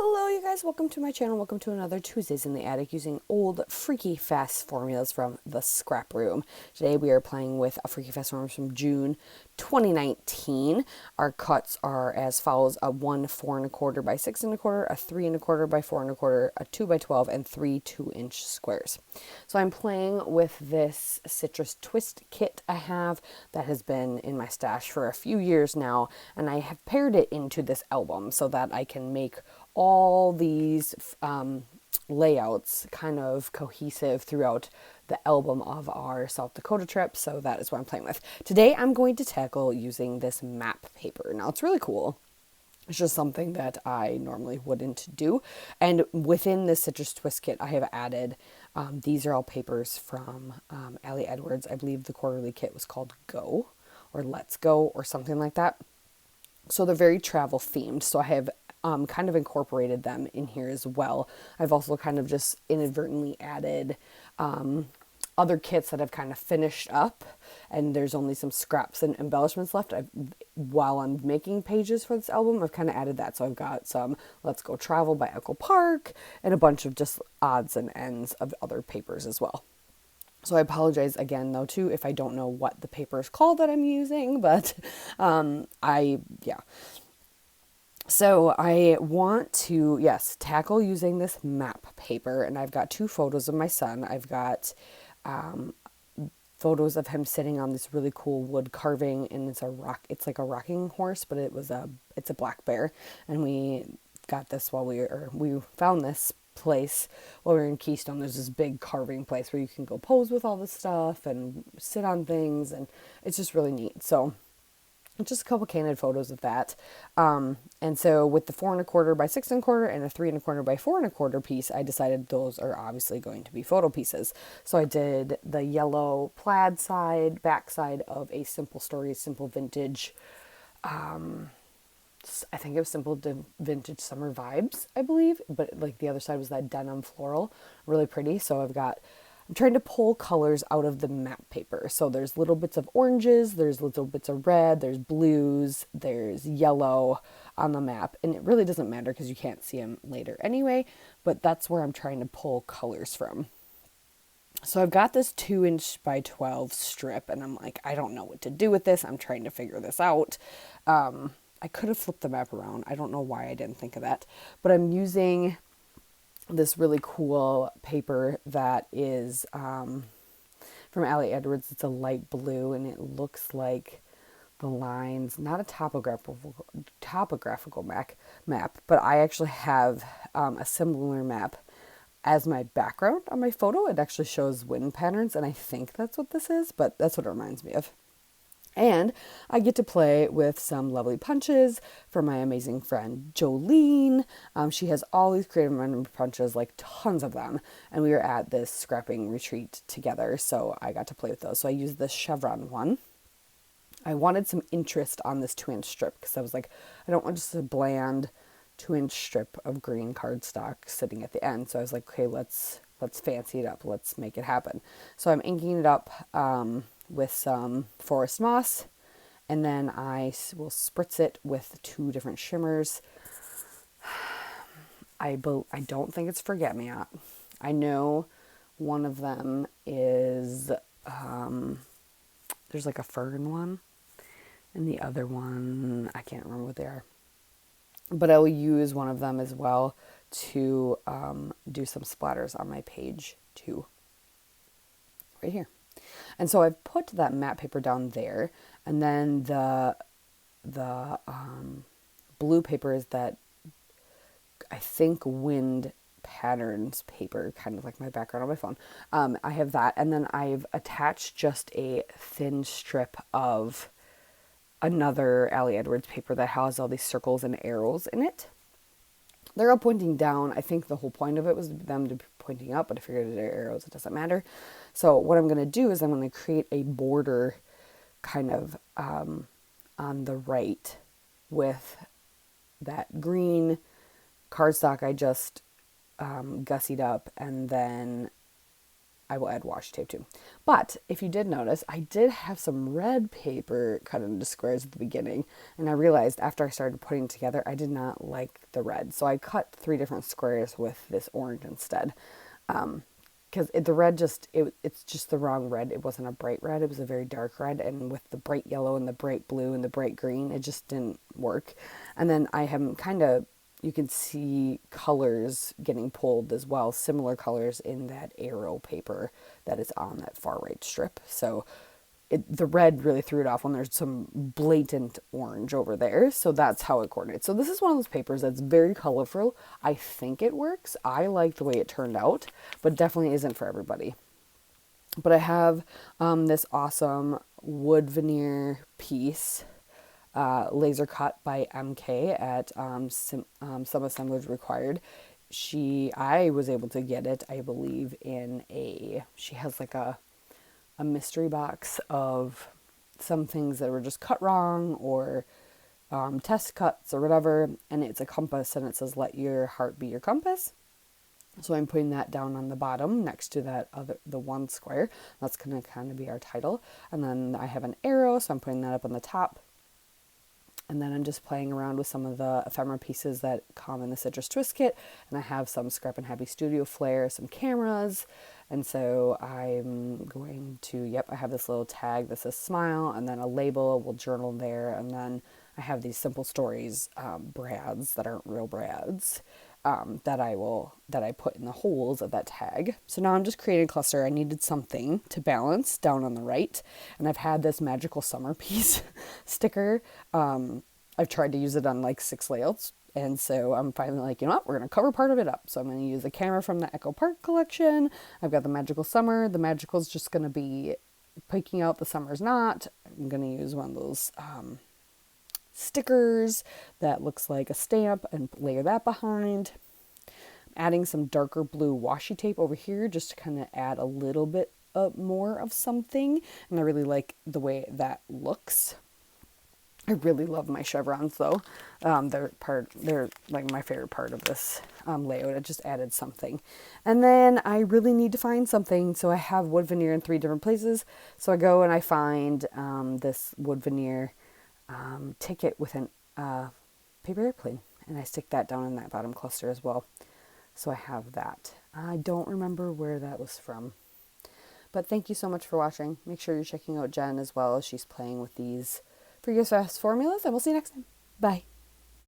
Hello, you guys. Welcome to my channel. Welcome to another Tuesdays in the Attic using old Freaky Fast formulas from the scrap room. Today we are playing with a Freaky Fast formula from June 2019. Our cuts are as follows: a 1 4¼ by 6 1/4, a 3 1/4 by 4 1/4, a 2 by 12, and 3 2-inch squares. So I'm playing with this citrus twist kit I have that has been in my stash for a few years now, and I have paired it into this album so that I can make all these layouts kind of cohesive throughout the album of our South Dakota trip. So that is what I'm playing with. Today I'm going to tackle using this map paper. Now it's really cool. It's just something that I normally wouldn't do. And within this Citrus Twist kit, I have added, these are all papers from Ali Edwards. I believe the quarterly kit was called Go or Let's Go or something like that. So they're very travel themed. So I have kind of incorporated them in here as well. I've also kind of just inadvertently added other kits that I've kind of finished up, and there's only some scraps and embellishments left. While I'm making pages for this album, I've kind of added that. So I've got some Let's Go Travel by Echo Park and a bunch of just odds and ends of other papers as well. So I apologize again, though, too, if I don't know what the paper is called that I'm using, but yeah. So I want to, yes, tackle using this map paper, and I've got two photos of my son. I've got photos of him sitting on this really cool wood carving, and it's like a rocking horse, but it's a black bear, and we got this we found this place while we were in Keystone. There's this big carving place where you can go pose with all this stuff and sit on things, and it's just really neat. So just a couple candid photos of that. And so with the 4 1/4 by 6 1/4 and a 3 1/4 by 4 1/4 piece, I decided those are obviously going to be photo pieces. So I did the yellow plaid back side of a Simple Stories, Simple Vintage, I think it was Simple Vintage Summer Vibes, I believe, but like the other side was that denim floral, really pretty. So I'm trying to pull colors out of the map paper. So there's little bits of oranges, there's little bits of red, there's blues, there's yellow on the map. And it really doesn't matter because you can't see them later anyway, but that's where I'm trying to pull colors from. So I've got this 2-inch by 12 strip, and I'm like, I don't know what to do with this. I'm trying to figure this out. I could have flipped the map around. I don't know why I didn't think of that, but I'm using this really cool paper that is from Ali Edwards. It's a light blue, and it looks like the lines, not a topographical map, but I actually have a similar map as my background on my photo. It actually shows wind patterns, and I think that's what this is, but that's what it reminds me of. And I get to play with some lovely punches from my amazing friend Jolene. She has all these creative random punches, like tons of them. And we were at this scrapping retreat together, so I got to play with those. So I used this chevron one. I wanted some interest on this 2-inch strip because I was like, I don't want just a bland 2-inch strip of green cardstock sitting at the end. So I was like, okay, let's fancy it up. Let's make it happen. So I'm inking it up with some forest moss, and then I will spritz it with 2 different shimmers. I don't think it's Forget Me Not. I know one of them is there's like a fern one, and the other one I can't remember what they are, but I will use one of them as well to do some splatters on my page too, right here. And so I've put that matte paper down there, and then the blue paper is that, I think, wind patterns paper, kind of like my background on my phone. I have that, and then I've attached just a thin strip of another Ali Edwards paper that has all these circles and arrows in it. They're all pointing down. I think the whole point of it was them to be pointing up, but I figured they're arrows, it doesn't matter. So what I'm going to do is I'm going to create a border kind of on the right with that green cardstock I just gussied up, and then I will add washi tape too. But if you did notice, I did have some red paper cut into squares at the beginning, and I realized after I started putting it together, I did not like the red. So I cut 3 different squares with this orange instead. Because the red it's just the wrong red. It wasn't a bright red, it was a very dark red, and with the bright yellow and the bright blue and the bright green, it just didn't work. And then I am kind of, you can see colors getting pulled as well, similar colors in that arrow paper that is on that far right strip. So the red really threw it off when there's some blatant orange over there. So that's how it coordinates. So this is one of those papers that's very colorful. I think it works. I like the way it turned out, but definitely isn't for everybody. But I have this awesome wood veneer piece, laser cut by MK at Some Assemblage Required. I was able to get it, I believe, she has like a mystery box of some things that were just cut wrong or test cuts or whatever, and it's a compass and it says let your heart be your compass. So I'm putting that down on the bottom next to the one square. That's going to kind of be our title. And then I have an arrow, so I'm putting that up on the top. And then I'm just playing around with some of the ephemera pieces that come in the Citrus Twist kit. And I have some Scrap and Happy Studio Flair, some cameras. And so I'm going to, I have this little tag that says smile, and then a label, will journal there. And then I have these simple stories, brads that aren't real brads, that I put in the holes of that tag. So now I'm just creating a cluster. I needed something to balance down on the right, and I've had this magical summer piece sticker. I've tried to use it on like 6 layouts, and so I'm finally like, you know what, we're going to cover part of it up. So I'm going to use a camera from the Echo Park collection. I've got the magical summer. The magical is just going to be picking out, the summer's not. I'm going to use one of those stickers that looks like a stamp and layer that behind. I'm adding some darker blue washi tape over here just to kind of add a little bit more of something, and I really like the way that looks. I really love my chevrons though. They're like my favorite part of this layout. I just added something. And then I really need to find something. So I have wood veneer in 3 different places. So I go and I find this wood veneer ticket with an paper airplane, and I stick that down in that bottom cluster as well. So I have that. I don't remember where that was from, but thank you so much for watching. Make sure you're checking out Jen as well as she's playing with these Freaky Fast formulas, and we'll see you next time. Bye.